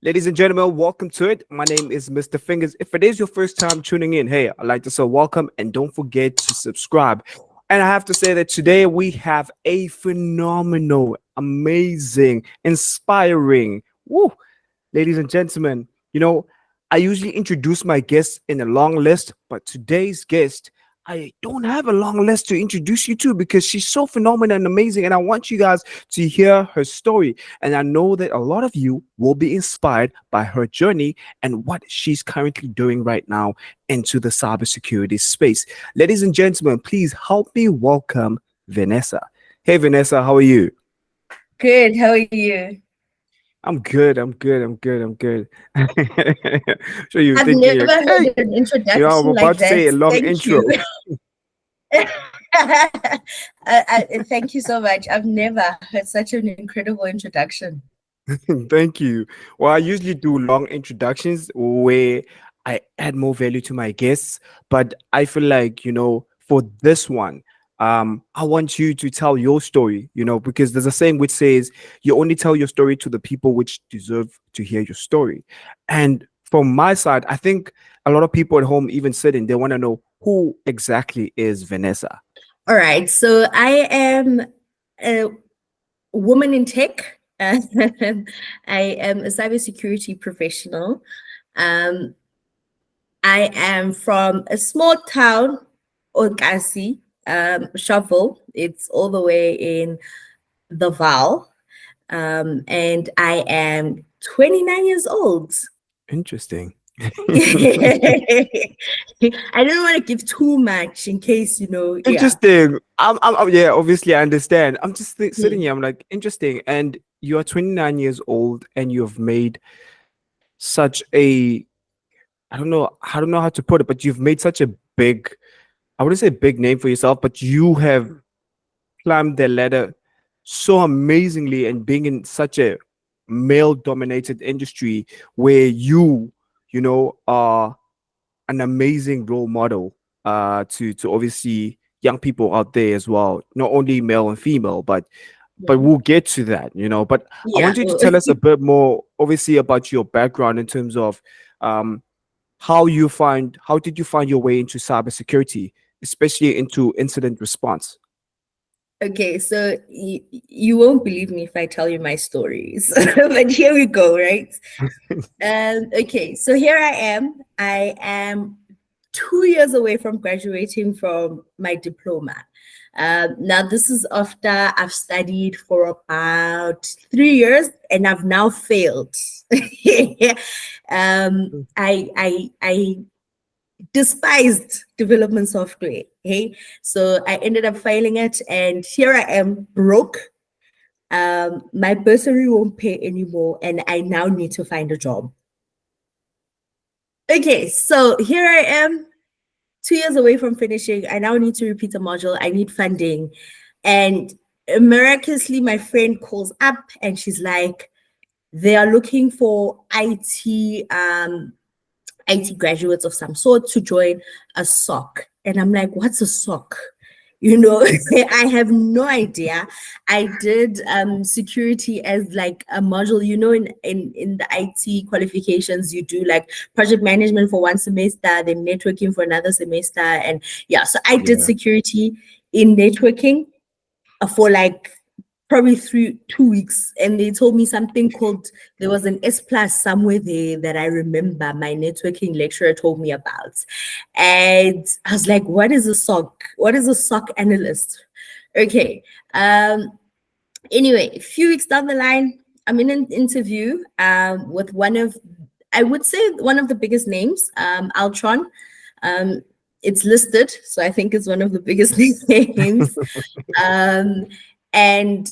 Ladies and gentlemen, welcome to it. My name is Mr. Fingers. If it is your first time tuning in, hey, I'd like to say welcome and don't forget to subscribe. And I have to say that today we have a phenomenal, amazing, inspiring, woo, ladies and gentlemen, I usually introduce my guests in a long list, but today's guest, I don't have a long list to introduce you to because she's so phenomenal and amazing. And I want you guys to hear her story. And I know that a lot of you will be inspired by her journey and what she's currently doing right now into the cybersecurity space. Ladies and gentlemen, please help me welcome Vanessa. Hey, Vanessa, how are you? Good. How are you? I'm good. I'm good. I'm good. I'm good. So you're I've thinking, never like, heard hey, an I'm introduction like about to that. say a long Thank intro. you. Thank you so much. I've never heard such an incredible introduction. Thank you. Well, I usually do long introductions where I add more value to my guests, but I feel like, for this one, I want you to tell your story, because there's a saying which says you only tell your story to the people which deserve to hear your story. And from my side, I think a lot of people at home, even sitting, they want to know who exactly is Vanessa. All right. So I am a woman in tech. I am a cybersecurity professional. Um, I am from a small town, Okasi, Shovel. It's all the way in the Val. And I am 29 years old. Interesting. I don't want to give too much in case, yeah. Interesting. Yeah, obviously I understand. I'm just sitting Mm. here. I'm like, interesting. And you are 29 years old and you've made such a, I don't know how to put it, but you've made such a big, I wouldn't say big name for yourself, but you have climbed the ladder so amazingly and being in such a male dominated industry where are an amazing role model to obviously young people out there as well, not only male and female, but Yeah. we'll get to that, but I Yeah. want you to tell us a bit more obviously about your background in terms of um how did you find your way into cybersecurity, especially into incident response. Okay, so you won't believe me if I tell you my stories, but here we go, right? Okay, so here I am. I am 2 years away from graduating from my diploma. Now, this is after I've studied for about 3 years and I've now failed. I despised development software. Hey, so I ended up failing it, and here I am broke. My bursary won't pay anymore, and I now need to find a job. Okay, so here I am, 2 years away from finishing. I now need to repeat a module. I need funding. And miraculously, my friend calls up and she's like, they are looking for IT graduates of some sort to join a SOC. And I'm like, what's a SOC? I have no idea. I did security as like a module, in the IT qualifications, you do like project management for one semester, then networking for another semester. And yeah, so I did Yeah. security in networking for like probably 2 weeks, and they told me something called, there was an S plus somewhere there that I remember my networking lecturer told me about. And I was like, what is a SOC? What is a SOC analyst? Okay. Anyway, a few weeks down the line, I'm in an interview with I would say one of the biggest names, Altron. Um, it's listed, so I think it's one of the biggest names. Um, and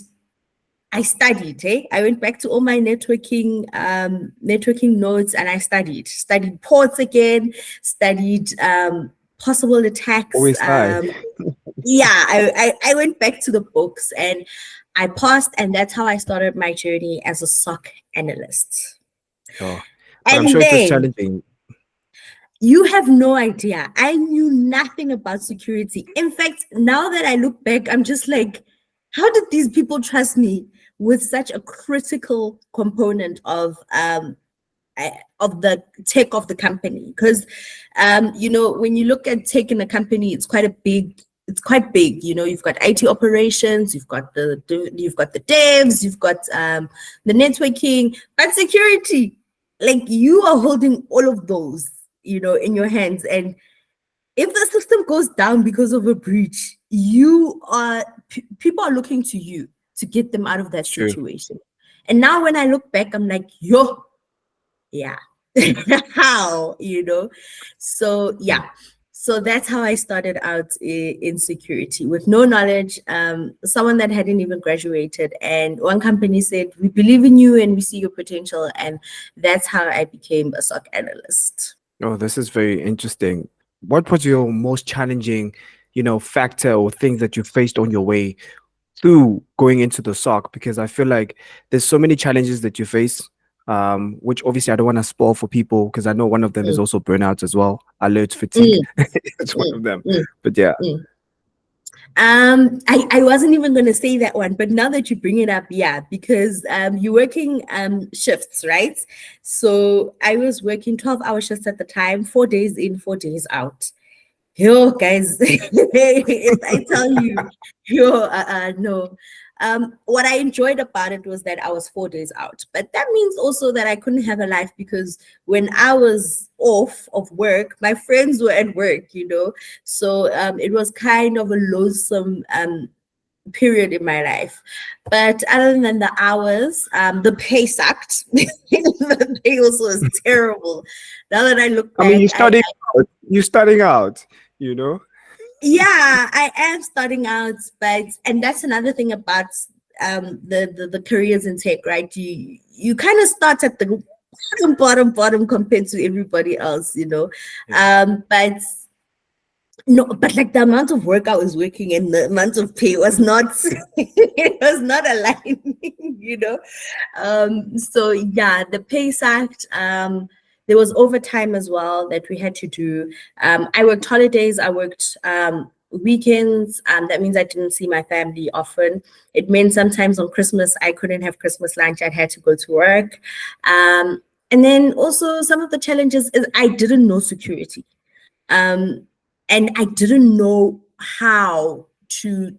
I studied. I went back to all my networking notes, and I studied ports again, studied possible attacks. Always high. Yeah, I went back to the books and I passed, and that's how I started my journey as a SOC analyst. Oh, but I'm And sure it was then challenging. you have no idea. I knew nothing about security. In fact, now that I look back, I'm just like, how did these people trust me with such a critical component of of the tech of the company. Because when you look at tech in a company, it's quite big. You've got IT operations, you've got the devs, you've got the networking, but security, like, you are holding all of those in your hands. And if the system goes down because of a breach, people are looking to you to get them out of that True. situation. And now when I look back, I'm like, yeah, how, So yeah, so that's how I started out in security, with no knowledge. Someone that hadn't even graduated, and one company said, "We believe in you and we see your potential," and that's how I became a SOC analyst. Oh, this is very interesting. What was your most challenging, factor or things that you faced on your way through going into the SOC? Because I feel like there's so many challenges that you face, which obviously I don't want to spoil for people, because I know one of them is Mm, also burnout as well. Alert fatigue. mm, It's one mm, of them. mm, But yeah. mm. I wasn't even going to say that one, but now that you bring it up, yeah, because you're working shifts, right? So I was working 12-hour shifts at the time, 4 days in, 4 days out. Yo, guys, if I tell you, no. What I enjoyed about it was that I was 4 days out, but that means also that I couldn't have a life, because when I was off of work, my friends were at work. So it was kind of a lonesome period in my life. But other than the hours, the pay sucked. The pay also is terrible. Now that I look I mean, back, you're starting out, you know? yeah, I am starting out, and that's another thing about the careers in tech, right? You kind of start at the bottom compared to everybody else. But no, but like, the amount of work I was working and the amount of pay was not it was not aligning. So yeah, the pay sucked. There was overtime as well that we had to do. I worked holidays, I worked weekends. That means I didn't see my family often. It meant sometimes on Christmas I couldn't have Christmas lunch, I had to go to work. And then also, some of the challenges is I didn't know security. um, and I didn't know how to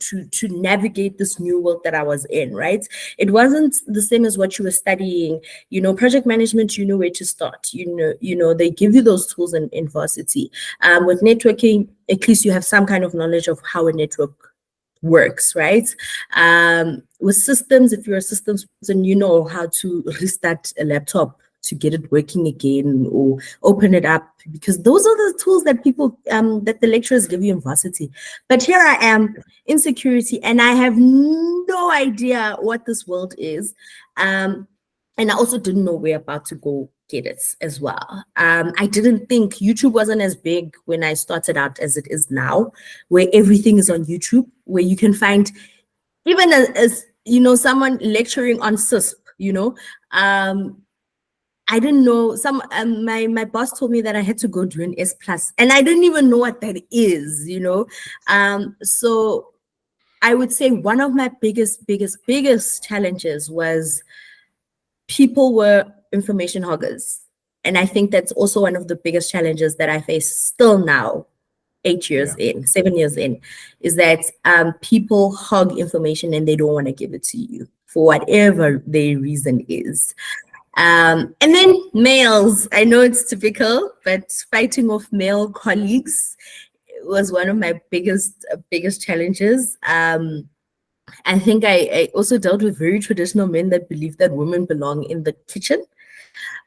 navigate this new world that I was in. Right, it wasn't the same as what you were studying. Project management. You know where to start. They give you those tools in varsity. With networking, at least you have some kind of knowledge of how a network works, right? With systems, if you're a systems person, you know how to restart a laptop to get it working again, or open it up, because those are the tools that people that the lecturers give you in varsity. But here I am in security, and I have no idea what this world is. And I also didn't know where about to go get it as well. I didn't think YouTube wasn't as big when I started out as it is now, where everything is on YouTube, where you can find even as someone lecturing on CISP. I didn't know my boss told me that I had to go do an S plus, and I didn't even know what that is. So I would say one of my biggest challenges was people were information hoggers. And I think that's also one of the biggest challenges that I face still now, 8 years Yeah. in, 7 years in, is that people hog information and they don't want to give it to you for whatever their reason is. And then males, I know it's typical, but fighting off male colleagues was one of my biggest challenges. I think I also dealt with very traditional men that believe that women belong in the kitchen.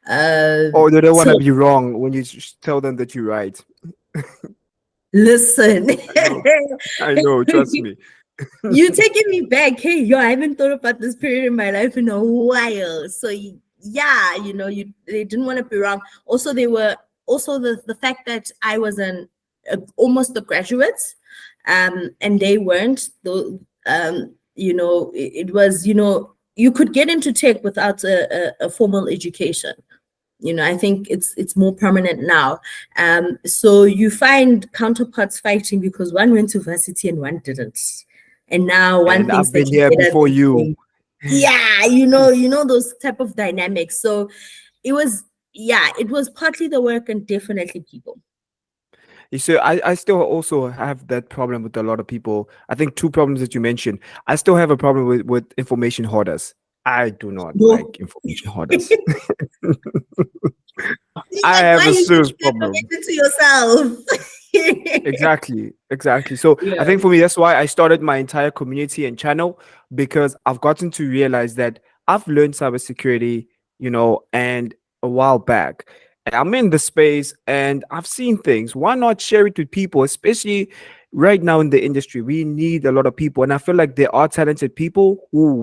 Oh, they don't want So to be wrong when you tell them that you're right. listen, I know, trust me. you taking me back. Hey, yo, I haven't thought about this period in my life in a while. So yeah, they didn't want to be wrong. Also, they were also the fact that I was almost a graduate, and they weren't. Though, it was, you could get into tech without a formal education. I think it's more prominent now. So you find counterparts fighting because one went to varsity and one didn't. And now one And thinks I've that been you're here better before than you. him. Yeah, those type of dynamics. So it was yeah, it was partly the work and definitely people. You see, I still also have that problem with a lot of people. I think two problems that you mentioned. I still have a problem with information hoarders. I do not No. like information hoarders. It's I like, have why a you serious keeping problem. information to yourself? Exactly, exactly. So I Yeah. think for me, that's why I started my entire community and channel, because I've gotten to realize that I've learned cybersecurity, and a while back. And I'm in the space and I've seen things. Why not share it with people, especially right now in the industry? We need a lot of people. And I feel like there are talented people who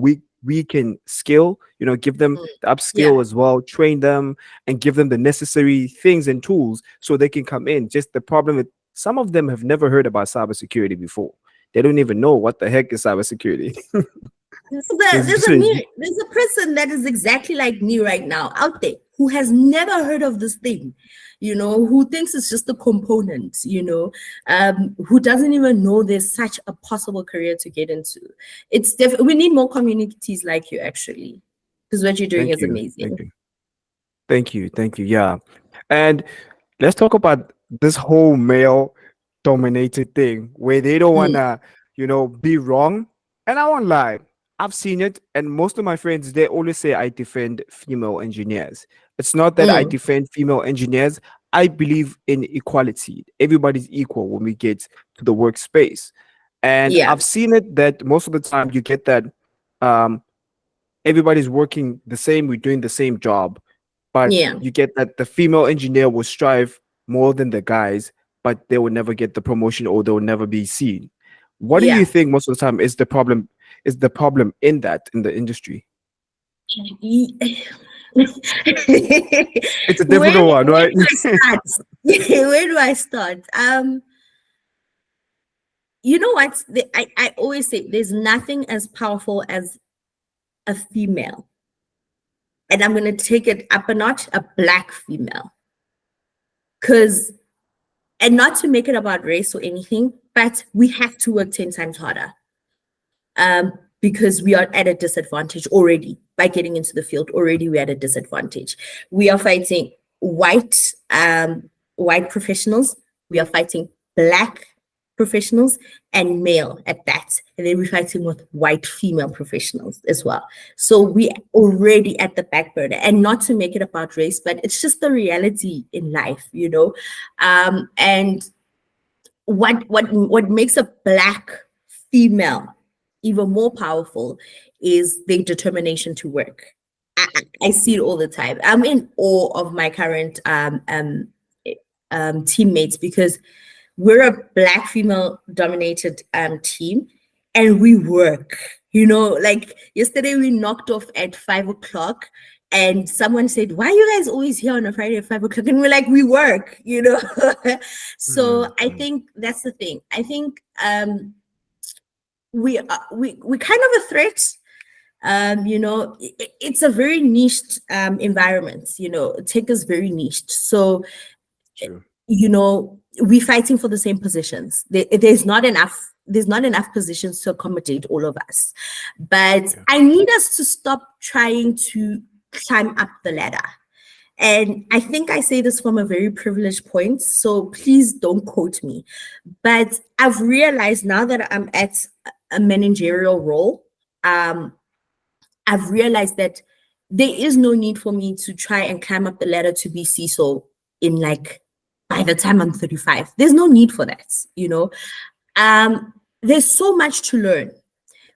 we can skill, give them Mm. the Yeah. upskill as well, train them and give them the necessary things and tools so they can come in. Just the problem with some of them have never heard about cybersecurity before. They don't even know what the heck is cybersecurity. There's There's just a a, me, there's a person that is exactly like me right now out there who has never heard of this thing, who thinks it's just a component, who doesn't even know there's such a possible career to get into. We need more communities like you actually, because what you're doing thank is you, thank amazing. you, thank you, thank you. Yeah, and let's talk about this whole male dominated thing where they don't Mm, wanna, be wrong. And I won't lie, I've seen it, and most of my friends they always say I defend female engineers. It's not that I mm, defend female engineers. I believe in equality. Everybody's equal when we get to the workspace. And yeah, I've seen it that most of the time you get that um everybody's working the same, we're doing the same job, but yeah, you get that the female engineer will strive more than the guys, but they will never get the promotion or they will never be seen. What do you yeah. think most of the time is the problem? Is the problem in that in the industry? Ye- It's a where difficult one, where right? do I start? Where do I start? You know what? I always say there's nothing as powerful as a female, and I'm gonna take it up a notch, a black female, because and not to make it about race or anything, but we have to work 10 times harder. um, because we are at a disadvantage already by getting into the field. Already, we're at a disadvantage. We are fighting white professionals. We are fighting black professionals and male at that. And then we're fighting with white female professionals as well. So we already at the back burner. And not to make it about race, but it's just the reality in life. And what makes a black female even more powerful is their determination to work. I see it all the time. I'm in awe of my current teammates because we're a black female dominated team and we work. Like yesterday we knocked off at 5 o'clock and someone said, "Why are you guys always here on a Friday at 5 o'clock?" And we're like, "We work." So I Mhm. think that's the thing. I think we kind of a threat. It's a very niched environment. Tech is very niched. So True. we're fighting for the same positions. There's not enough positions to accommodate all of us. But Yeah. I need us to stop trying to climb up the ladder. And I think I say this from a very privileged point, so please don't quote me. But I've realized now that I'm at a managerial role, um, I've realized that there is no need for me to try and climb up the ladder to be CISO in like by the time I'm 35. There's no need for that. There's so much to learn.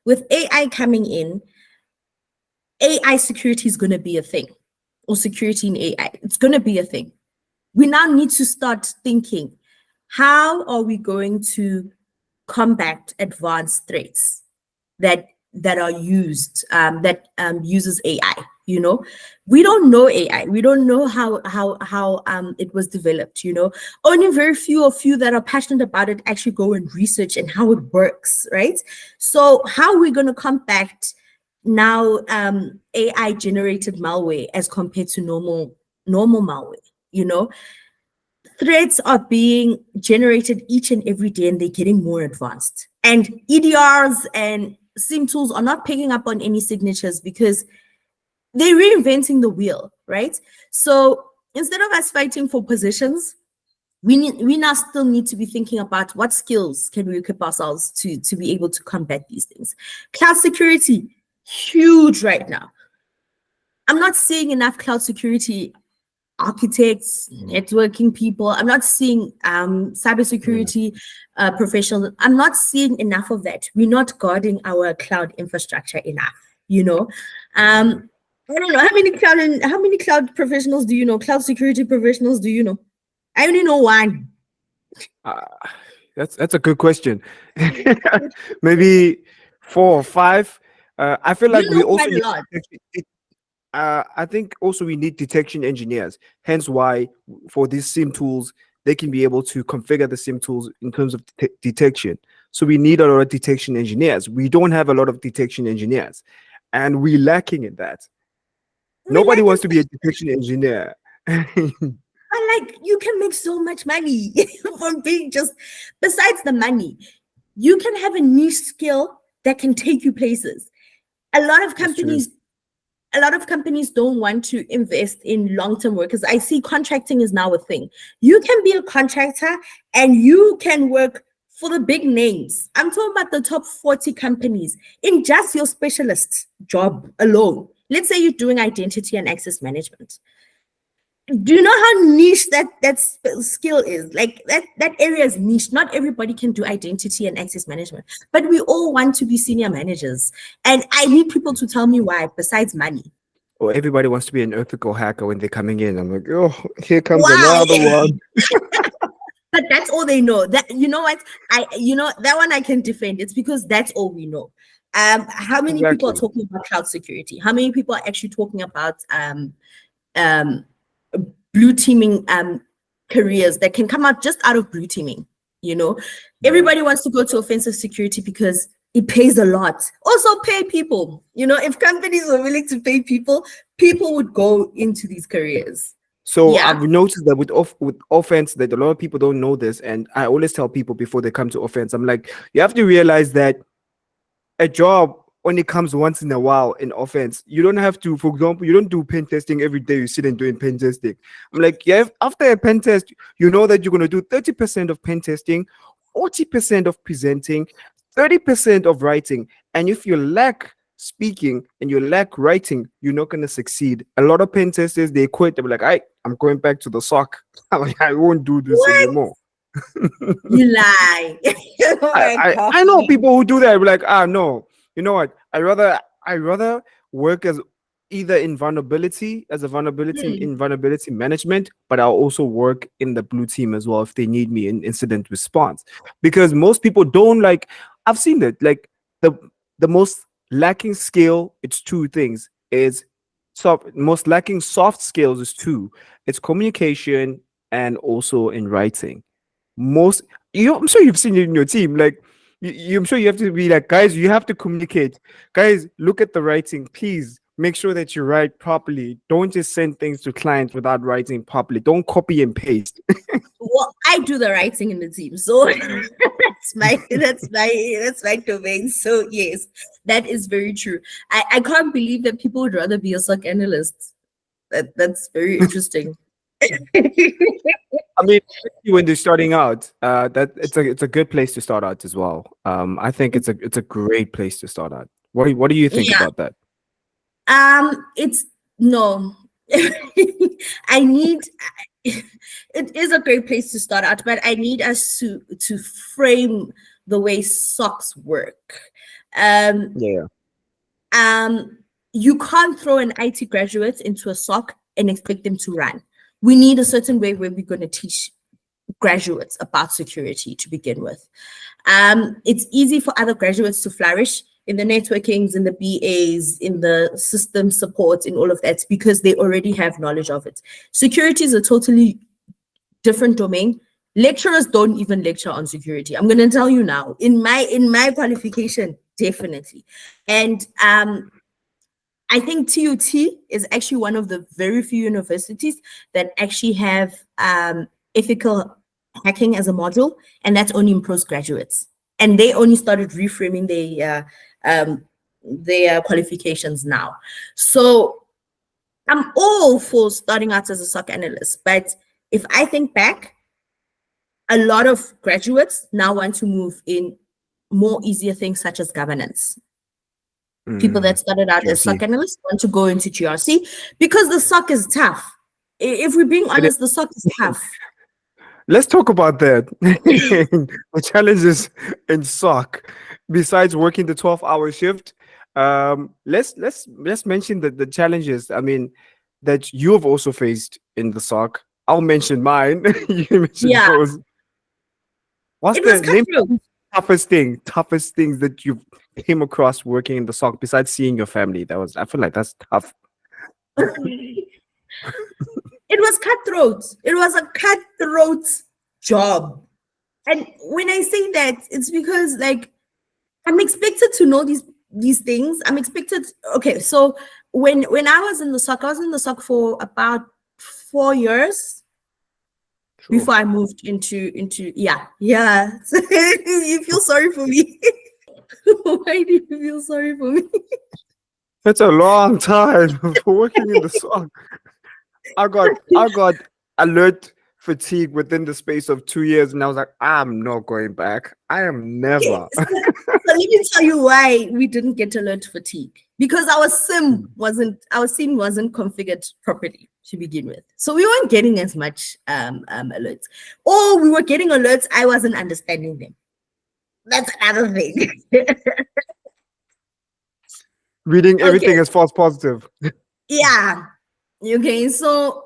With AI coming in, AI security is going to be a thing, or security in AI. It's going to be a thing. We now need to start thinking, how are we going to combat advanced threats that are used that uses AI? We don't know AI. We don't know how it was developed. Only very few of you that are passionate about it actually go and research and how it works, right? So how are we going to combat now AI generated malware as compared to normal malware? You know, threats are being generated each and every day and they're getting more advanced. And EDRs and SIM tools are not picking up on any signatures because they're reinventing the wheel, right? So instead of us fighting for positions, we now still need to be thinking about what skills can we equip ourselves to be able to combat these things. Cloud security, huge right now. I'm not seeing enough cloud security architects, networking people. I'm not seeing cybersecurity professionals. I'm not seeing enough of that. We're not guarding our cloud infrastructure enough, you know. I don't know how many cloud professionals do you know? Cloud security professionals do you know? I only know one. Uh, that's a good question. Maybe 4 or 5. I feel You like we know also quite a need lot. I think also we need detection engineers. Hence why for these SIM tools, they can be able to configure the SIM tools in terms of detection. So we need a lot of detection engineers. We don't have a lot of detection engineers, and we're lacking in that. We Nobody like wants it, to be a detection engineer. but like you can make so much money from being just besides the money. You can have a niche skill that can take you places. A lot of That's true. companies a lot of companies don't want to invest in long-term workers. I see contracting is now a thing. You can be a contractor and you can work for the big names. I'm talking about the top 40 companies in just your specialist job alone. Let's say you're doing identity and access management. Do you know how niche that skill is? Like that area is niche. Not everybody can do identity and access management, but we all want to be senior managers. And I need people to tell me why, besides money. Or everybody wants to be an ethical hacker when they're coming in. I'm like, oh, here comes Wow. another one. But that's all they know. That you know what? That one I can defend. It's because that's all we know. How many people are Exactly. talking about cloud security? How many people are actually talking about um blue teaming careers that can come out just out of blue teaming? You know, Yeah. everybody wants to go to offensive security because it pays a lot. Also, pay people. You know, if companies were willing to pay people, people would go into these careers. So Yeah. I've noticed that with offense that a lot of people don't know this, and I always tell people before they come to offense, I'm like, you have to realize that a job only comes once in a while in offense. You don't have to, for example, you don't do pen testing every day. You sit and doing pen testing. I'm like, yeah, after a pen test, you know that you're gonna do 30% of pen testing, 40% of presenting, 30% of writing. And if you lack speaking and you lack writing, you're not gonna succeed. A lot of pen testers they quit. They're like, I'm going back to the sock. I'm like, I won't do this What? anymore. You lie. Oh I, my I God. I know people who do that. Be like, no, you know what? I rather work as either in vulnerability as a vulnerability Hmm. in vulnerability management, but I'll also work in the blue team as well if they need me in incident response. Because most people don't like. I've seen it. Like the the most lacking skill. It's two things. Is most lacking soft skills is two. It's communication and also in writing most I'm sure you've seen it in your team. Like I'm sure you have to be like, guys, you have to communicate. Guys, look at the writing. Please make sure that you write properly. Don't just send things to clients without writing properly. Don't copy and paste. Well, I do the writing in the team, so that's my domain. So yes, that is very true. I can't believe that people would rather be a SOC analyst. That's very interesting. I mean, especially when they're starting out, that it's a good place to start out as well. I think it's a great place to start out. What do you think Yeah. about that? It's no. I need it is a great place to start out, but I need us to frame the way socks work. Um, Yeah. um, you can't throw an IT graduate into a SOC and expect them to run. We need a certain way where we're going to teach graduates about security to begin with. It's easy for other graduates to flourish in the networkings, in the BAs, in the system support, in all of that, because they already have knowledge of it. Security is a totally different domain. Lecturers don't even lecture on security. I'm going to tell you now. In my qualification, definitely. And I think TUT is actually one of the very few universities that actually have ethical hacking as a module, and that's only in postgraduates. And they only started reframing their qualifications now. So I'm all for starting out as a SOC analyst, but if I think back, a lot of graduates now want to move in more easier things such as governance. People that started out as SOC GRC. analysts want to go into GRC because the SOC is tough. If we're being It is- honest, the SOC is tough. Let's talk about that. The challenges in SOC. Besides working the 12-hour shift, let's mention the challenges. I mean, that you have also faced in the SOC. I'll mention mine. You mentioned Yeah, yours. What's it was the name? cutthroat. Toughest things that you came across working in the SOC besides seeing your family? That was, I feel like that's tough. It was cutthroat. It was a cutthroat job. And when I say that, it's because like I'm expected to know these things. I'm expected. Okay, so when I was in the SOC, I was in the SOC for about 4 years Sure. before I moved into yeah. You feel sorry for me. Why do you feel sorry for me? That's a long time for working in the SOC. I got alert fatigue within the space of 2 years, and I was like, I'm not going back. I am Okay, never. so let me tell you why we didn't get alert fatigue. Because our SIM wasn't configured properly to begin with. So we weren't getting as much alerts. Or we were getting alerts, I wasn't understanding them. That's another thing. Reading Okay. everything as false positive. Yeah. So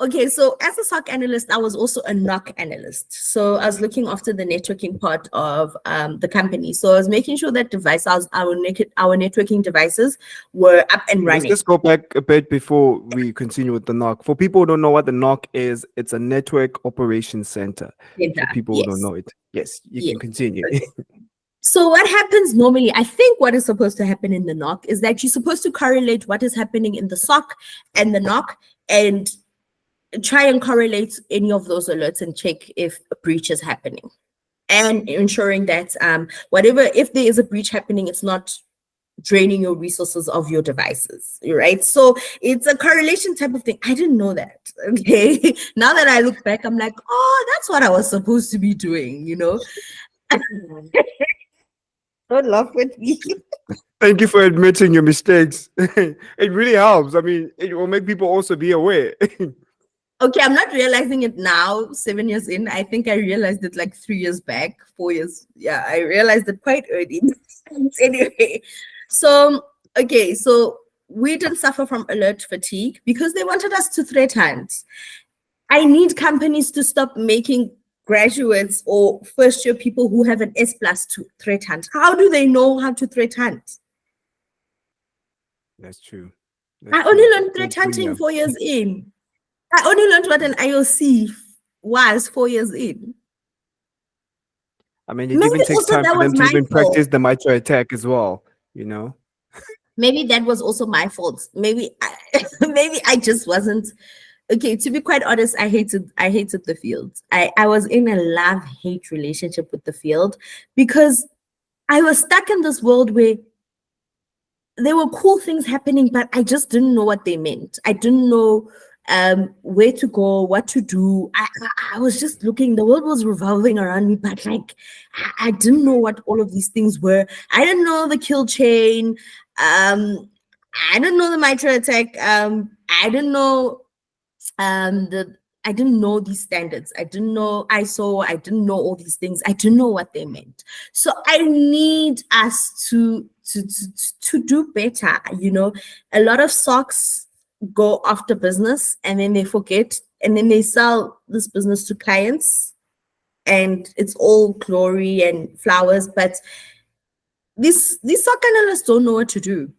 as a SOC analyst, I was also a NOC analyst. So I was looking after the networking part of the company. So I was making sure that our networking devices were up and Let's running. just go back a bit before we continue with the NOC. For people who don't know what the NOC is, it's a network operations center. For people who don't Yes. know it, yes, you Yes. can continue. Okay. So what happens normally, I think what is supposed to happen in the NOC is that you're supposed to correlate what is happening in the SOC and the NOC and try and correlate any of those alerts and check if a breach is happening. And ensuring that if there is a breach happening, it's not draining your resources of your devices, right? So it's a correlation type of thing. I didn't know that. Okay. Now that I look back, I'm like, oh, that's what I was supposed to be doing, Don't laugh with me. Thank you for admitting your mistakes. It really helps. I mean, it will make people also be aware. Okay, I'm not realizing it now, 7 years in. I think I realized it like 3 years back, 4 years. Yeah, I realized it quite early. Anyway, so we didn't suffer from alert fatigue because they wanted us to threat hunt. I need companies to stop making graduates or first year people who have an S plus to threat hunt. How do they know how to threat hunt? That's true. I only learned threat hunting 4 years in. I only learned what an IOC was 4 years in. I mean, it Maybe even takes also time that for them was to my even fault. practice the micro attack as well, you know? Maybe that was also my fault. Maybe I just wasn't okay. To be quite honest, I hated the field. I was in a love-hate relationship with the field because I was stuck in this world where there were cool things happening, but I just didn't know what they meant. I didn't know where to go, what to do. I was just looking, the world was revolving around me, but like I didn't know what all of these things were. I didn't know the kill chain. I didn't know the mitra attack. I didn't know I didn't know these standards. I didn't know ISO. I didn't know all these things. I didn't know what they meant. So I need us to do better. A lot of SOCs go after business and then they forget and then they sell this business to clients and it's all glory and flowers. But these SOC analysts don't know what to do.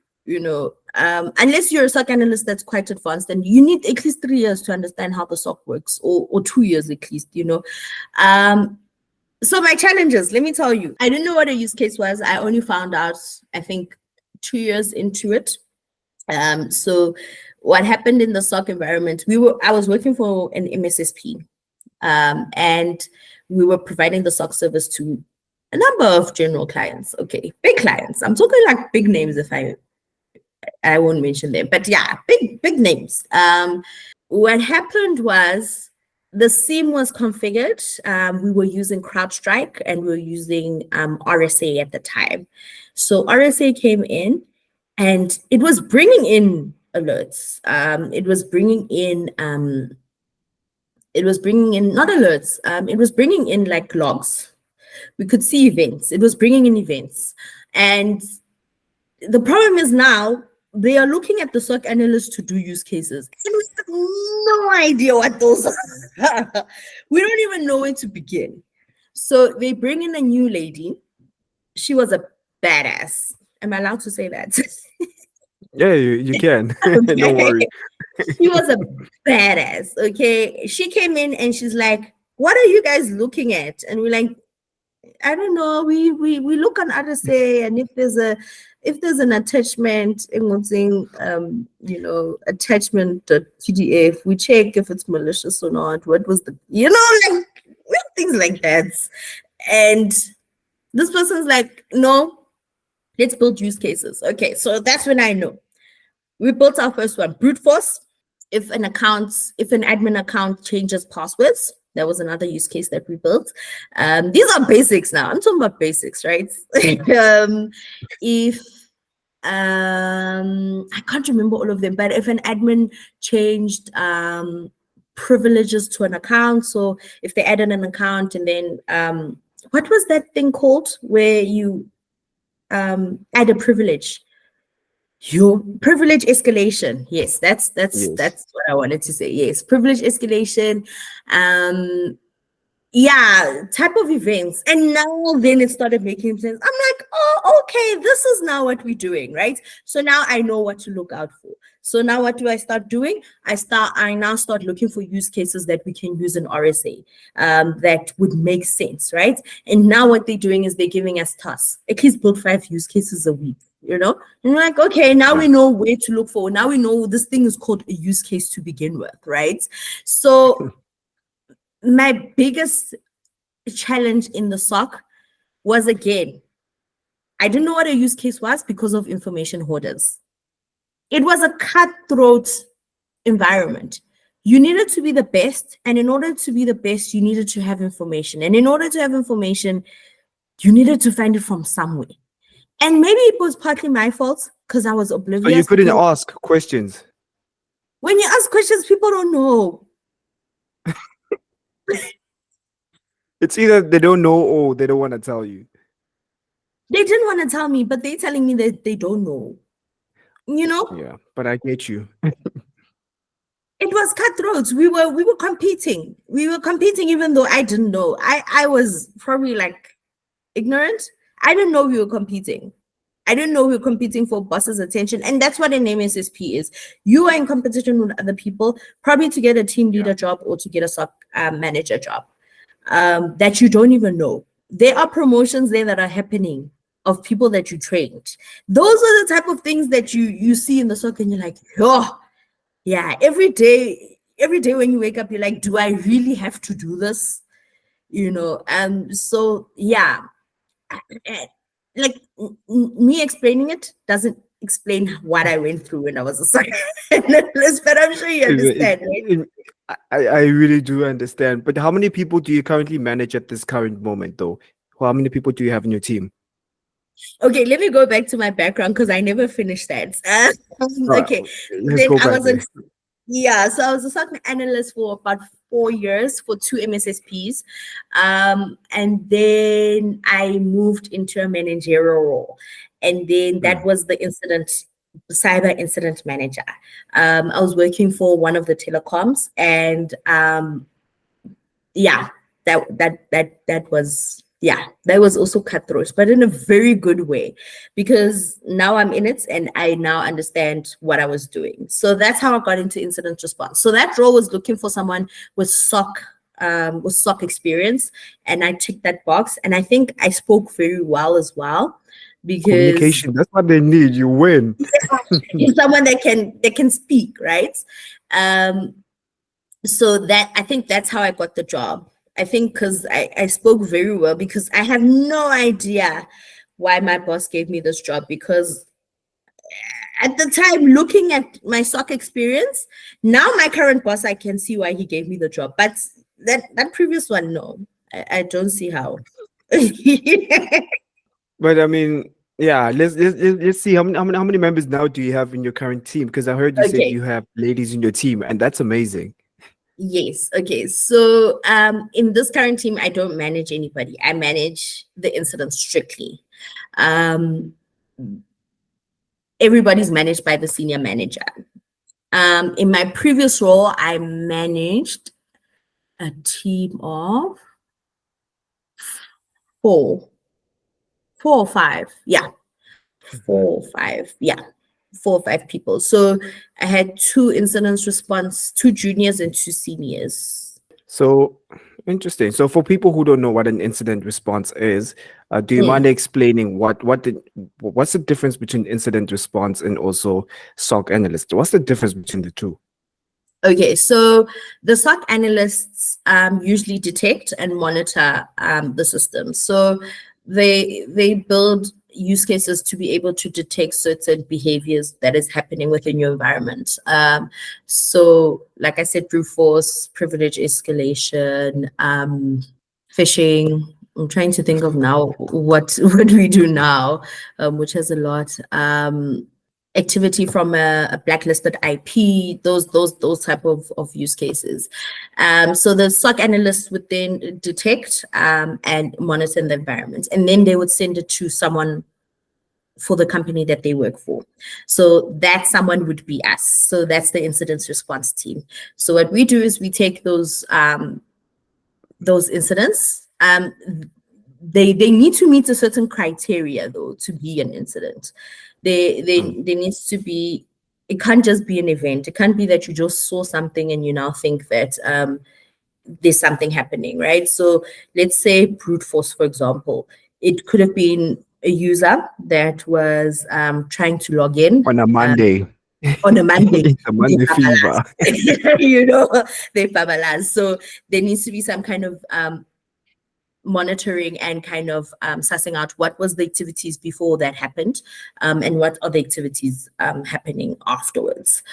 Unless you're a SOC analyst that's quite advanced, and you need at least 3 years to understand how the SOC works, or 2 years at least. So my challenges, let me tell you, I didn't know what a use case was. I only found out, I think, 2 years into it. So what happened in the SOC environment? I was working for an MSSP, and we were providing the SOC service to a number of general clients. Okay, big clients. I'm talking like big names, if I I won't mention them, but yeah, big names. What happened was the SIEM was configured. We were using CrowdStrike and we were using RSA at the time. So RSA came in and it was bringing in alerts. It was bringing in not alerts. It was bringing in like logs. We could see events. It was bringing in events. And the problem is now they are looking at the SOC analysts to do use cases. And we have no idea what those are. We don't even know where to begin. So they bring in a new lady. She was a badass. Am I allowed to say that? Yeah, you can. Don't Okay. worry. She was a badass. Okay. She came in and she's like, what are you guys looking at? And we're like, I don't know. We look on RSA, and if there's an attachment, attachment.pdf, we check if it's malicious or not. What was the like things like that. And this person's like, no, let's build use cases. Okay, so that's when I know. We built our first one, brute force. If an admin account changes passwords, that was another use case that we built. These are basics now. I'm talking about basics, right? If I can't remember all of them, but if an admin changed privileges to an account, so if they added an account and then what was that thing called where you add a privilege? Your privilege escalation. Yes, that's Yes. what I wanted to say. Yes, privilege escalation. Type of events. And now then it started making sense. I'm like, oh, okay, this is now what we're doing, right? So now I know what to look out for. So now what do I start doing? I now start looking for use cases that we can use in RSA that would make sense, right? And now what they're doing is they're giving us tasks. At least build 5 use cases a week, and we're like, okay, now we know where to look for. Now we know this thing is called a use case to begin with, right? So my biggest challenge in the SOC was, again, I didn't know what a use case was because of information hoarders. It was a cutthroat environment. You needed to be the best, and in order to be the best, you needed to have information. And in order to have information, you needed to find it from somewhere. And maybe it was partly my fault because I was oblivious. So you couldn't ask questions. When you ask questions, people don't know. It's either they don't know or they don't want to tell you. They didn't want to tell me, but they're telling me that they don't know. Yeah, but I get you. It was cutthroats. We were competing. We were competing even though I didn't know. I was probably like ignorant. I didn't know we were competing. I didn't know we were competing for boss's attention. And that's what an MSSP is. You are in competition with other people, probably to get a team leader job or to get a SOC manager job that you don't even know. There are promotions there that are happening of people that you trained. Those are the type of things that you see in the SOC and you're like, oh, yeah, every day when you wake up, you're like, do I really have to do this? So yeah, like me explaining it doesn't explain what I went through when I was a SOC analyst, but I'm sure you understand, right? I really do understand. But how many people do you currently manage at this current moment, though? How many people do you have in your team? Okay, let me go back to my background because I never finished that. Okay, Let's go back there. So I was a SOC analyst for about 4 years for 2 MSSPs. And then I moved into a managerial role. And then that was the cyber incident manager. I was working for one of the telecoms, and that was also cutthroat, but in a very good way, because now I'm in it and I now understand what I was doing. So that's how I got into incident response. So that role was looking for someone with SOC experience, and I ticked that box. And I think I spoke very well as well, because communication, that's what they need. You win. someone that can speak, right? So that, I think that's how I got the job. I think because I spoke very well, because I have no idea why my boss gave me this job, because at the time, looking at my SOC experience, now my current boss, I can see why he gave me the job. But that previous one, no, I don't see how. But I mean, yeah, let's see how many members now do you have in your current team? Because I heard you said Okay. you have ladies in your team, and that's amazing. Yes. Okay. So in this current team, I don't manage anybody. I manage the incident strictly. Um, everybody's managed by the senior manager. In my previous role, I managed a team of four, 4 or 5. Yeah, Mhm. 4 or 5. Yeah, 4 or 5 people. So I had 2 incident response, 2 juniors and 2 seniors. So interesting. So for people who don't know what an incident response is, do you mind Mm. explaining what's the difference between incident response and also SOC analyst? What's the difference between the two? Okay, so the SOC analysts usually detect and monitor the system. So they build use cases to be able to detect certain behaviors that is happening within your environment. So, like I said, brute force, privilege escalation, phishing. I'm trying to think of now what we do now, which has a lot. Activity from a blacklisted IP, those type of use cases. So the SOC analysts would then detect and monitor the environment, and then they would send it to someone for the company that they work for. So that someone would be us. So that's the incident response team. So what we do is we take those incidents. They need to meet a certain criteria though to be an incident. They needs to be. It can't just be an event. It can't be that you just saw something and you now think that there's something happening, right? So let's say brute force, for example. It could have been a user that was trying to log in On a Monday. on a Monday. It's a They Monday fever. babalas. You know, they babalas. So there needs to be some kind of monitoring and kind of sussing out what was the activities before that happened, and what are the activities happening afterwards.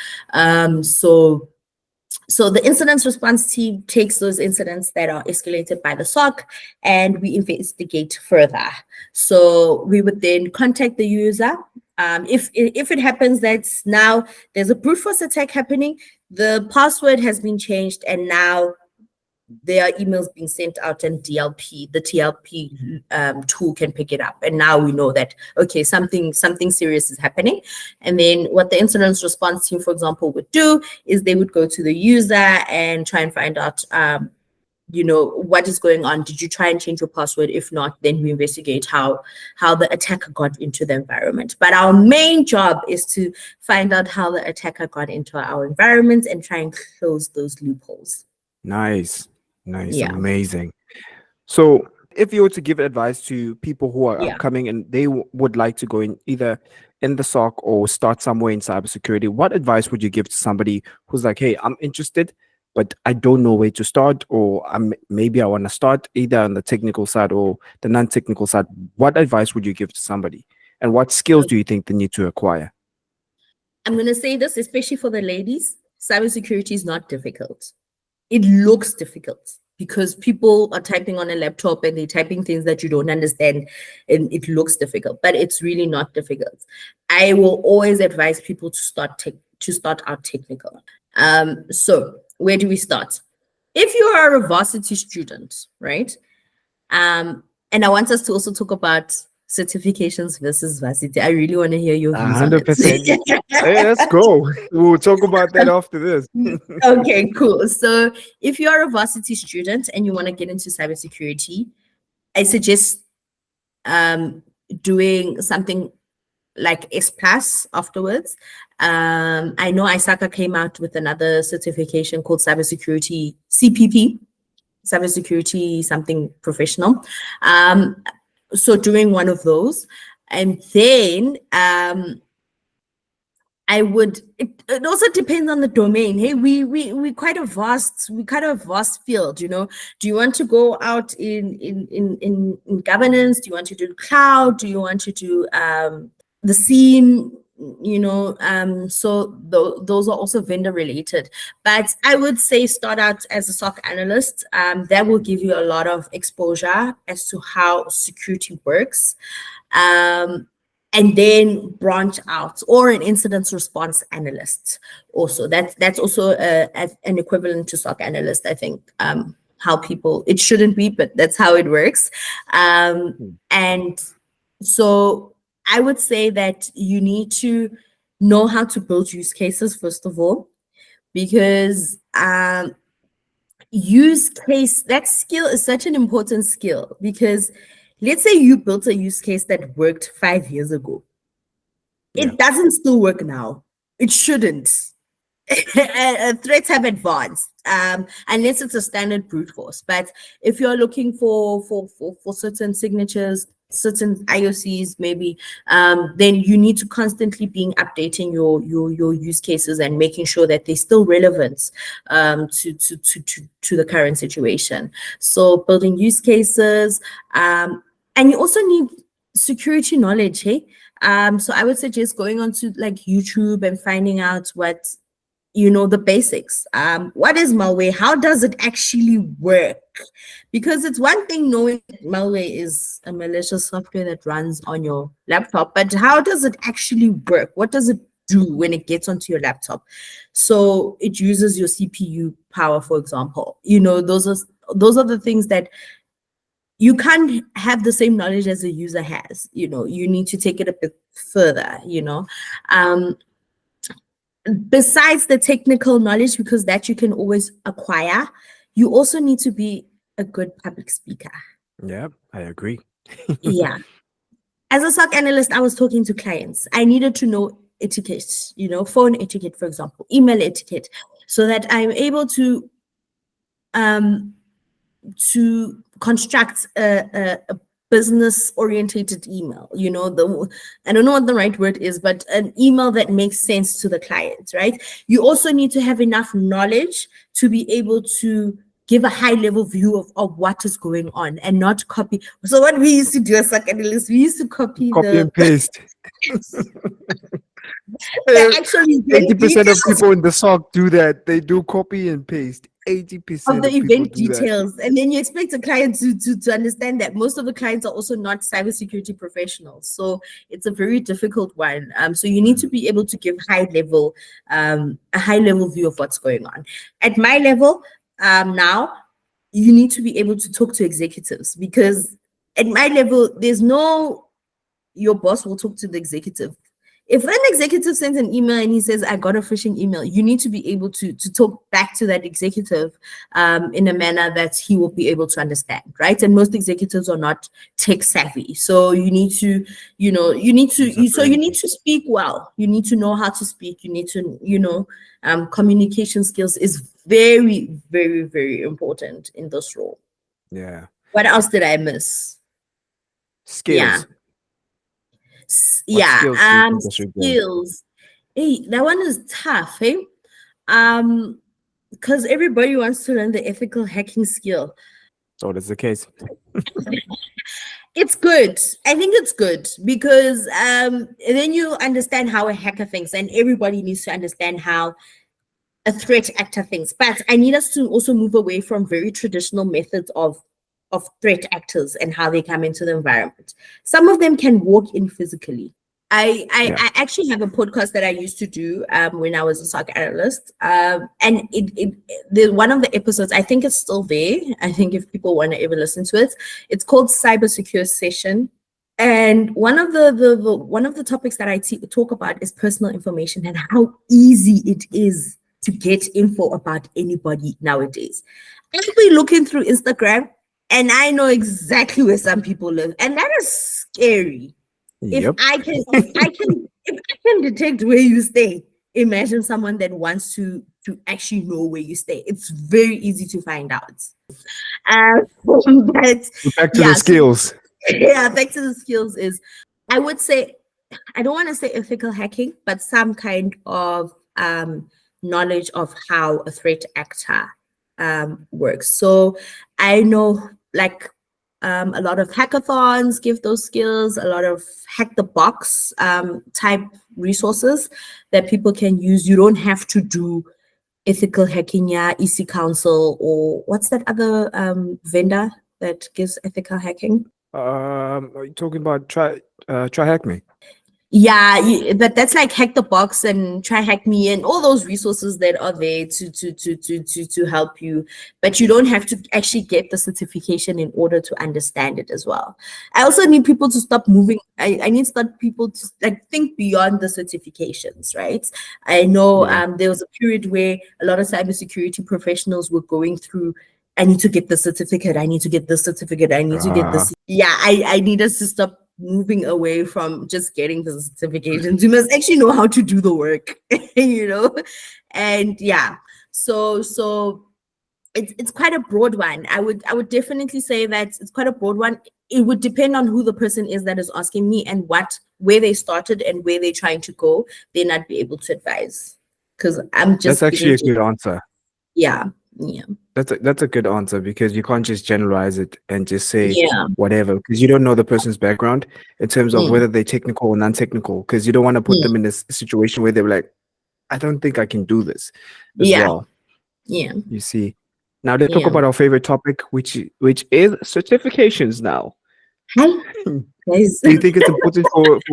So the incident response team takes those incidents that are escalated by the SOC and we investigate further. So we would then contact the user. If it happens that now there's a brute force attack happening, the password has been changed and now there are emails being sent out and the TLP tool can pick it up. And now we know that, okay, something serious is happening. And then what the incident response team, for example, would do is they would go to the user and try and find out, what is going on. Did you try and change your password? If not, then we investigate how the attacker got into the environment. But our main job is to find out how the attacker got into our environment and try and close those loopholes. Nice. Nice. Yeah. Amazing. So, if you were to give advice to people who are Yeah. upcoming and they would like to go in either in the SOC or start somewhere in cybersecurity, what advice would you give to somebody who's like, "Hey, I'm interested, but I don't know where to start, or maybe I want to start either on the technical side or the non-technical side." What advice would you give to somebody, and what skills do you think they need to acquire? I'm going to say this, especially for the ladies, cybersecurity is not difficult. It looks difficult because people are typing on a laptop and they're typing things that you don't understand and it looks difficult, but it's really not difficult. I will always advise people to start out technical. So where do we start? If you are a varsity student, right? And I want us to also talk about certifications versus varsity. I really want to hear your views on 100%. it. Hey, let's go. We'll talk about that after this. Okay, cool. So if you're a varsity student and you want to get into cybersecurity, I suggest doing something like S Plus afterwards. I know Isaka came out with another certification called cybersecurity CPP, cybersecurity something professional. So doing one of those, and then it also depends on the domain. Hey, we quite a vast field, you know. Do you want to go out in governance? Do you want to do cloud? Do you want to do the scene? so those are also vendor related. But I would say start out as a SOC analyst. That will give you a lot of exposure as to how security works. And then branch out, or an incident response analyst. Also, that's also an equivalent to SOC analyst, I think. How people, it shouldn't be, but that's how it works. And so I would say that you need to know how to build use cases, first of all, because use case, that skill is such an important skill, because let's say you built a use case that worked 5 years ago. Yeah. It doesn't still work now. It shouldn't. Threats have advanced, unless it's a standard brute force. But if you're looking for certain signatures, certain IOCs, maybe, then you need to constantly being updating your use cases and making sure that they're still relevant to the current situation. So building use cases, and you also need security knowledge. Hey, so I would suggest going onto like YouTube and finding out what, the basics. What is malware? How does it actually work? Because it's one thing knowing that malware is a malicious software that runs on your laptop, but how does it actually work? What does it do when it gets onto your laptop? So it uses your CPU power, for example. Those are the things that you can't have the same knowledge as a user has. You need to take it a bit further. Besides the technical knowledge, because that you can always acquire, you also need to be a good public speaker. Yeah, I agree. Yeah. As a SOC analyst, I was talking to clients. I needed to know etiquette, phone etiquette, for example, email etiquette, so that I'm able to construct a business orientated email. I don't know what the right word is, but an email that makes sense to the client, right? You also need to have enough knowledge to be able to give a high level view of what is going on and not copy. So what we used to do as SOC analysts, we used to copy and paste. the actual event 80% of details people in the SOC do that. They do copy and paste. 80% of the of people event do that. details, and then you expect a client to understand that most of the clients are also not cybersecurity professionals, so it's a very difficult one. So you need to be able to give a high level view of what's going on. At my level, now you need to be able to talk to executives, because at my level, your boss will talk to the executive. If an executive sends an email and he says, I got a phishing email, you need to be able to talk back to that executive in a manner that he will be able to understand, right? And most executives are not tech savvy. So you need to, you need to speak well. You need to know how to speak. You need to, communication skills is very, very, very important in this role. Yeah. What else did I miss? Skills. Yeah. Skills do you think I should gain? Skills. Hey, that one is tough, hey? Because everybody wants to learn the ethical hacking skill. So that's the case. It's good. I think it's good because then you understand how a hacker thinks, and everybody needs to understand how a threat actor thinks. But I need us to also move away from very traditional methods of threat actors and how they come into the environment. Some of them can walk in physically. I actually have a podcast that I used to do when I was a SOC analyst, and one of the episodes, I think it's still there. I think if people want to ever listen to it, it's called Cybersecurity Session. And one of the topics that I talk about is personal information and how easy it is to get info about anybody nowadays. I'll be looking through Instagram and I know exactly where some people live, and that is scary. Yep. If I can detect where you stay, imagine someone that wants to actually know where you stay. It's very easy to find out. But back to the skills. Back to the skills is, I would say, I don't want to say ethical hacking, but some kind of knowledge of how a threat actor works. So I know, like, a lot of hackathons give those skills, a lot of hack the box type resources that people can use. You don't have to do ethical hacking, yeah, EC Council, or what's that other vendor that gives ethical hacking? Are you talking about try hack me? Yeah, but that's like Hack the Box and Try Hack Me and all those resources that are there to help you. But you don't have to actually get the certification in order to understand it as well. I also need people to stop moving. I need people to like think beyond the certifications, right? I know Yeah. there was a period where a lot of cybersecurity professionals were going through, I need to get the certificate, I need to get the certificate, I need to get this. Yeah, I need us to stop moving away from just getting the certifications. You must actually know how to do the work, you know? And yeah, so it's quite a broad one. I would definitely say that it's quite a broad one. It would depend on who the person is that is asking me and where they started and where they're trying to go. Then I'd be able to advise. Because I'm That's just actually giving a good answer. yeah, yeah, That's a good answer because you can't just generalize it and just say yeah, whatever because you don't know the person's background in terms of mm, whether they're technical or non-technical because you don't want to put mm, them in this situation where they're like, I don't think I can do this as yeah, well. yeah, You see. Now let's talk yeah. about our favorite topic, which is certifications now. Hi, guys. Do you think it's important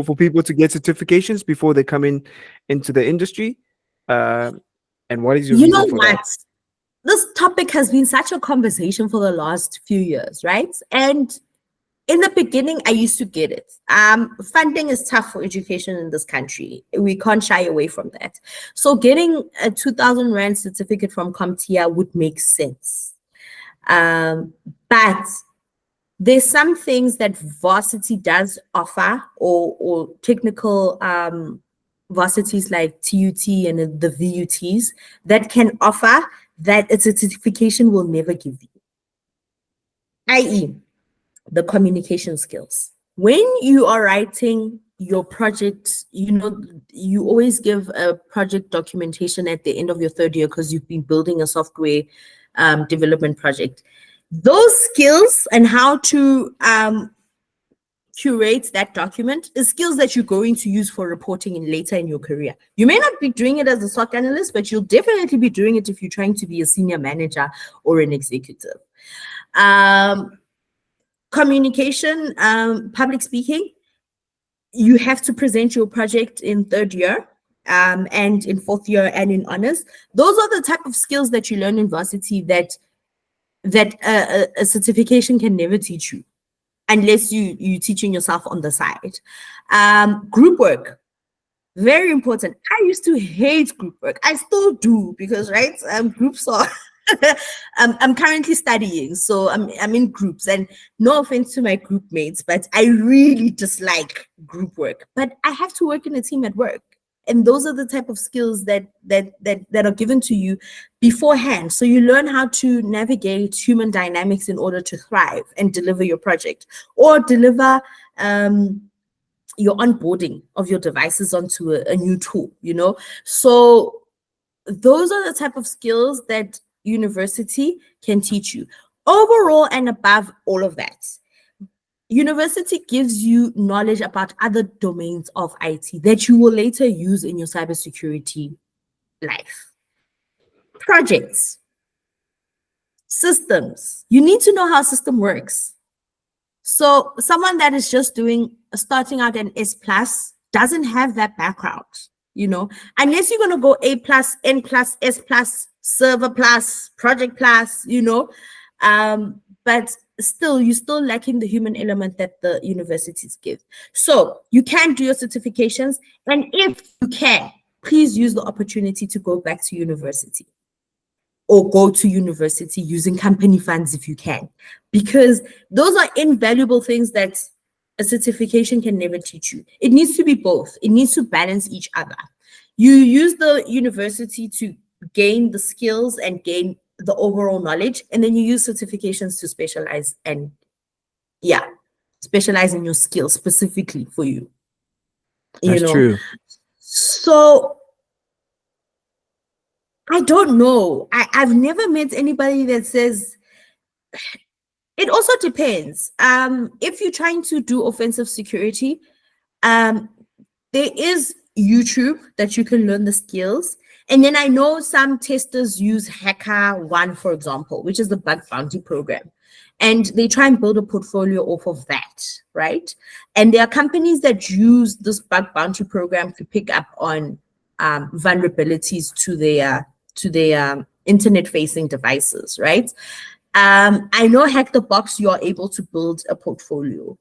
for people to get certifications before they come into the industry? Uh, and what is your You know reason for that? what? This topic has been such a conversation for the last few years, right? And in the beginning, I used to get it. Funding is tough for education in this country. We can't shy away from that. So getting a 2,000 Rand certificate from CompTIA would make sense. But there's some things that varsity does offer or technical varsities like TUT and the VUTs that can offer that a certification will never give you, i.e. the communication skills. When you are writing your project, you know, you always give a project documentation at the end of your third year because you've been building a software development project. Those skills and how to curate that document is skills that you're going to use for reporting in later in your career. You may not be doing it as a SOC analyst, but you'll definitely be doing it if you're trying to be a senior manager or an executive. Communication, public speaking, you have to present your project in third year and in fourth year and in honors. Those are the type of skills that you learn in varsity that a certification can never teach you unless you're teaching yourself on the side. Group work, very important. I used to hate group work. I still do because, right, groups are I'm currently studying, so I'm in groups, and no offense to my group mates, but I really dislike group work. But I have to work in a team at work, and those are the type of skills that are given to you beforehand. So you learn how to navigate human dynamics in order to thrive and deliver your project or deliver your onboarding of your devices onto a new tool. You know, so those are the type of skills that university can teach you. Overall and above all of that, university gives you knowledge about other domains of IT that you will later use in your cybersecurity life. Projects, systems. You need to know how a system works. So someone that is just starting out an S plus doesn't have that background, you know, unless you're going to go A plus, N plus, S plus, server plus, project plus, you know, but still, you're still lacking the human element that the universities give. So you can do your certifications. And if you can, please use the opportunity to go back to university or go to university using company funds if you can, because those are invaluable things that a certification can never teach you. It needs to be both. It needs to balance each other. You use the university to gain the skills and gain the overall knowledge, and then you use certifications to specialize and specialize in your skills specifically for you. You That's know, true. so I don't know. I've never met anybody that says it also depends. If you're trying to do offensive security, there is YouTube that you can learn the skills. And then I know some testers use Hacker One, for example, which is the bug bounty program. And they try and build a portfolio off of that, right? And there are companies that use this bug bounty program to pick up on vulnerabilities to their internet-facing devices, right? I know Hack the Box, you are able to build a portfolio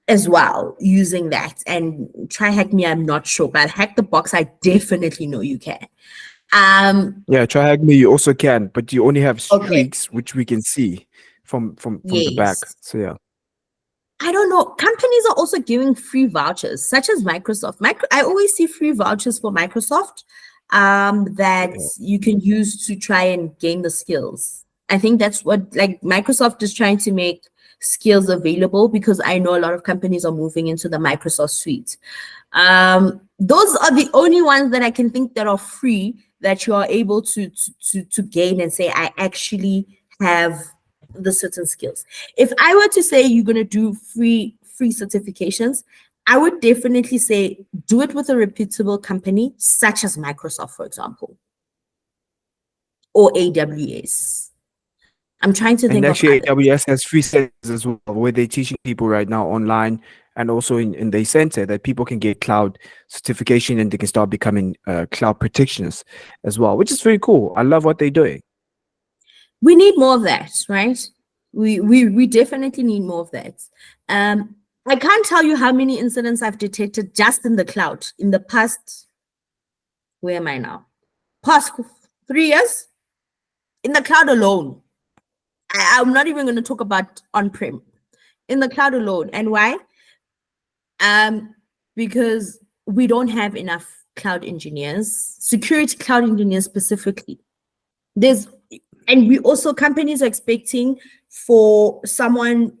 as well using that. And try Hack Me, I'm not sure, but Hack the Box, I definitely know you can. Yeah, try hack me. You also can, but you only have Okay. streaks, which we can see from the back. Yes. So yeah. I don't know. Companies are also giving free vouchers, such as Microsoft. I always see free vouchers for Microsoft that Yeah. you can use to try and gain the skills. I think that's what, like, Microsoft is trying to make skills available, because I know a lot of companies are moving into the Microsoft suite. Those are the only ones that I can think that are free that you are able to gain and say, I actually have the certain skills. If I were to say you're going to do free certifications, I would definitely say do it with a reputable company such as Microsoft, for example, or AWS. I'm trying to And think of actually, others. AWS has free centers as well, where they're teaching people right now online, and also in their center that people can get cloud certification and they can start becoming cloud practitioners as well, which is very cool. I love what they're doing. We need more of that, right? We definitely need more of that. I can't tell you how many incidents I've detected just in the cloud in the past. Where am I now? Past 3 years in the cloud alone. I'm not even going to talk about on-prem, in the cloud alone. And why? Because we don't have enough cloud engineers, security cloud engineers specifically. And we also, companies are expecting for someone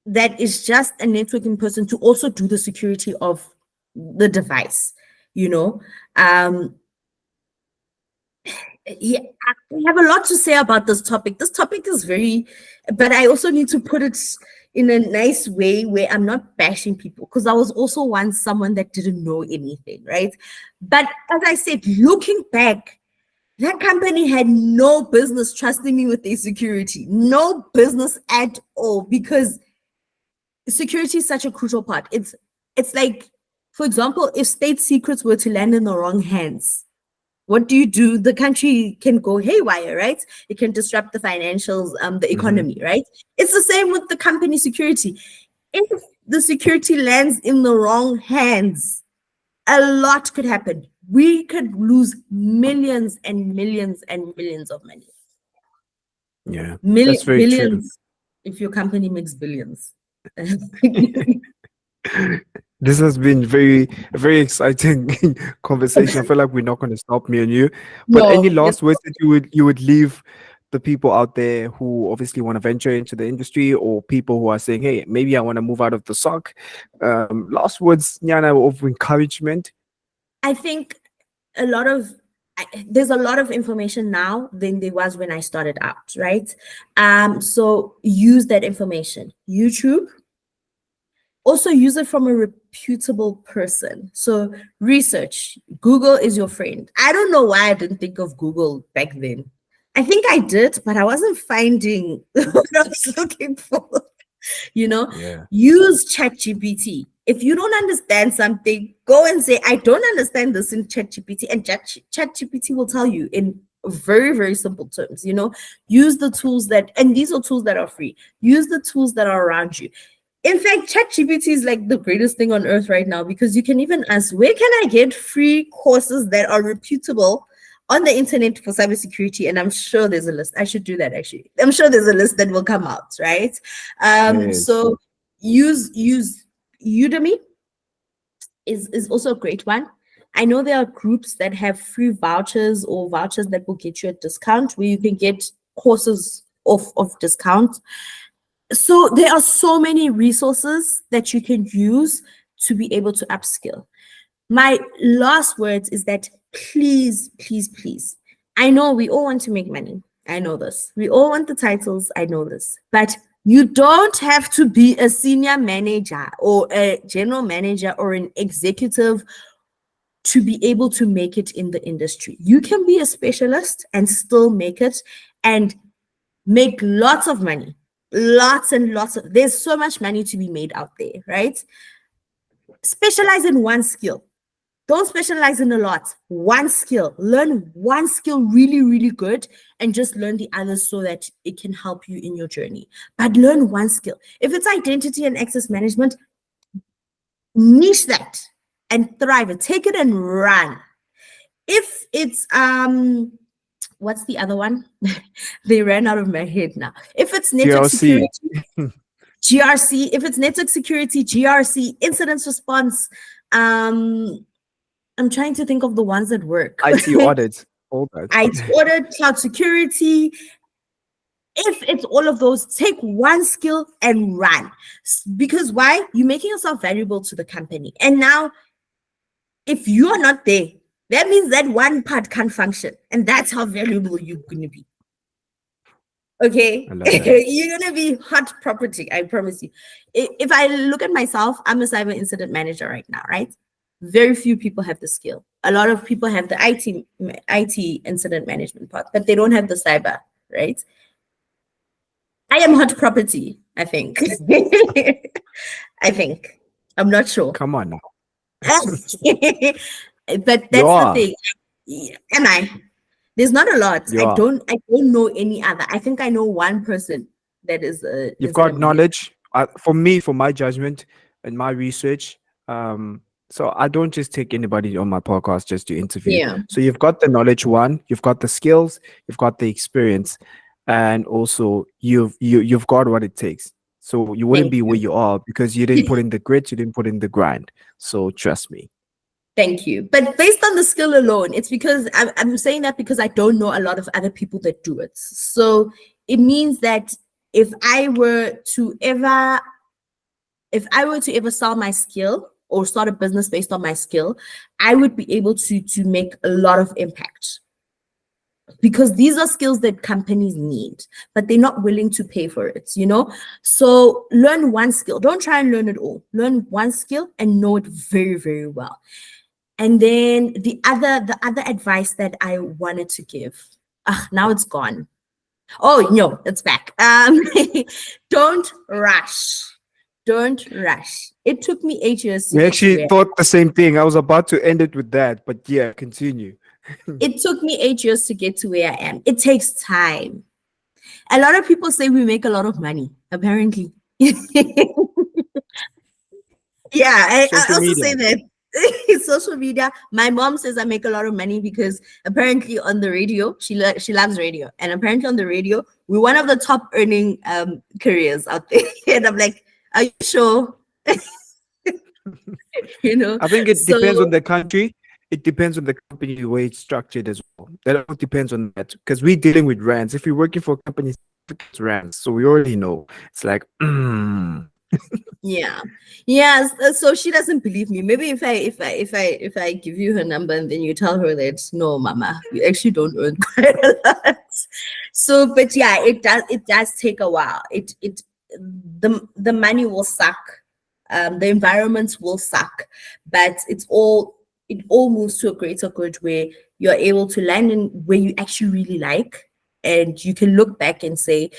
that is just a networking person to also do the security of the device, you know. Yeah, I have a lot to say about this topic. This topic is very, but I also need to put it in a nice way where I'm not bashing people, because I was also once someone that didn't know anything, right? But as I said, looking back, that company had no business trusting me with their security, no business at all, because security is such a crucial part. It's like, for example, if state secrets were to land in the wrong hands, what do? The country can go haywire, right? It can disrupt the financials, the Hmm. economy, right? It's the same with the company security. If the security lands in the wrong hands, a lot could happen. We could lose millions and millions and millions of money. Yeah, that's very true. Billions if your company makes billions. This has been very exciting conversation. I feel like we're not going to stop, me and you. But any No, last words that you would leave the people out there who obviously want to venture into the industry, or people who are saying, "Hey, maybe I want to move out of the SOC." Last words, Nyana, of encouragement. I think there's a lot of information now than there was when I started out, right? So use that information. YouTube, also use it from a reputable person. So research. Google is your friend. I don't know why I didn't think of Google back then. I think I did, but I wasn't finding what I was looking for. Yeah. Use ChatGPT. If you don't understand something, go and say, I don't understand this in ChatGPT, and ChatGPT will tell you in very, very simple terms. Use the tools and these are tools that are free. Use the tools that are around you. In fact, ChatGPT is like the greatest thing on earth right now, because you can even ask, where can I get free courses that are reputable on the internet for cybersecurity? And I'm sure there's a list. I should do that, actually. I'm sure there's a list that will come out, right? Yes. So use Udemy is also a great one. I know there are groups that have free vouchers or vouchers that will get you a discount, where you can get courses of discount. So there are so many resources that you can use to be able to upskill. My last words is that please, please, please. I know we all want to make money. I know this. We all want the titles. I know this. But You don't have to be a senior manager or a general manager or an executive to be able to make it in the industry. You can be a specialist and still make it and make lots of money. Lots and lots of, there's so much money to be made out there, right? Specialize in one skill. Don't specialize in a lot. One skill. Learn one skill really, really good and just learn the others so that it can help you in your journey. But learn one skill. If it's identity and access management, niche that and thrive it. Take it and run. If it's what's the other one? They ran out of my head now. If it's network security, GRC. If it's network security, GRC, incident response. I'm trying to think of the ones that work. IT audit, all that. IT audit, cloud security. If it's all of those, take one skill and run. Because why? You're making yourself valuable to the company. And now, if you are not there, that means that one part can't function. And that's how valuable you're going to be. Okay? You're going to be hot property, I promise you. If I look at myself, I'm a cyber incident manager right now, right? Very few people have the skill. A lot of people have the IT incident management part, but they don't have the cyber, right? I am hot property, I think. I think. I'm not sure. Come on now. But that's the thing. Am I? There's not a lot. I don't know any other. I think I know one person that is you've got knowledge. For my judgment and my research, so I don't just take anybody on my podcast just to interview. Yeah. So you've got the knowledge one, you've got the skills, you've got the experience, and also you've got what it takes. So you wouldn't be where you are because you didn't put in the grit, you didn't put in the grind. So trust me. Thank you. But based on the skill alone, it's because I'm saying that because I don't know a lot of other people that do it. So it means that if I were to ever sell my skill or start a business based on my skill, I would be able to make a lot of impact. Because these are skills that companies need, but they're not willing to pay for it, you know? So learn one skill. Don't try and learn it all. Learn one skill and know it very, very well. And then the other advice that I wanted to give, now it's gone. Oh, no, it's back. Don't rush. Don't rush. It took me 8 years. We actually thought the same thing. I was about to end it with that, but yeah, continue. It took me 8 years to get to where I am. It takes time. A lot of people say we make a lot of money, apparently. Yeah, I also say that. Social media. My mom says I make a lot of money because apparently on the radio, she loves radio, and apparently on the radio, we're one of the top earning careers out there. And I'm like, are you sure? You know, I think it depends on the country. It depends on the company, the way it's structured as well. That all depends on that because we're dealing with rands. If we're working for companies, it's rands, so we already know. It's like, Yeah. So she doesn't believe me. Maybe if I give you her number and then you tell her that no, mama, you actually don't earn quite a lot. So, but yeah, it does take a while. The money will suck. The environments will suck, but it all moves to a greater good where you're able to land in where you actually really like, and you can look back and say,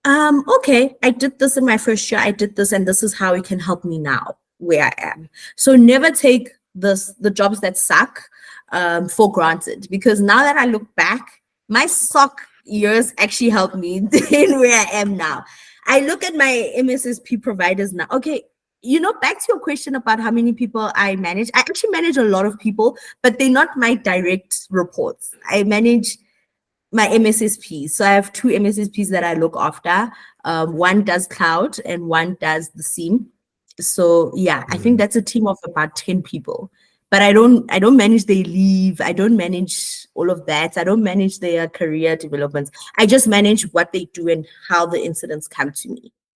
okay, I did this in my first year, I did this, and this is how it can help me now where I am. So never take the jobs that suck for granted, because now that I look back, my suck years actually helped me in where I am now. I look at my MSSP providers now. Okay, you know, back to your question about how many people I manage. I actually manage a lot of people, but they're not my direct reports. I manage my MSSPs. So I have 2 MSSPs that I look after. One does cloud and one does the SIEM. So yeah, I think that's a team of about 10 people. But I don't manage their leave. I don't manage all of that. I don't manage their career developments. I just manage what they do and how the incidents come to me.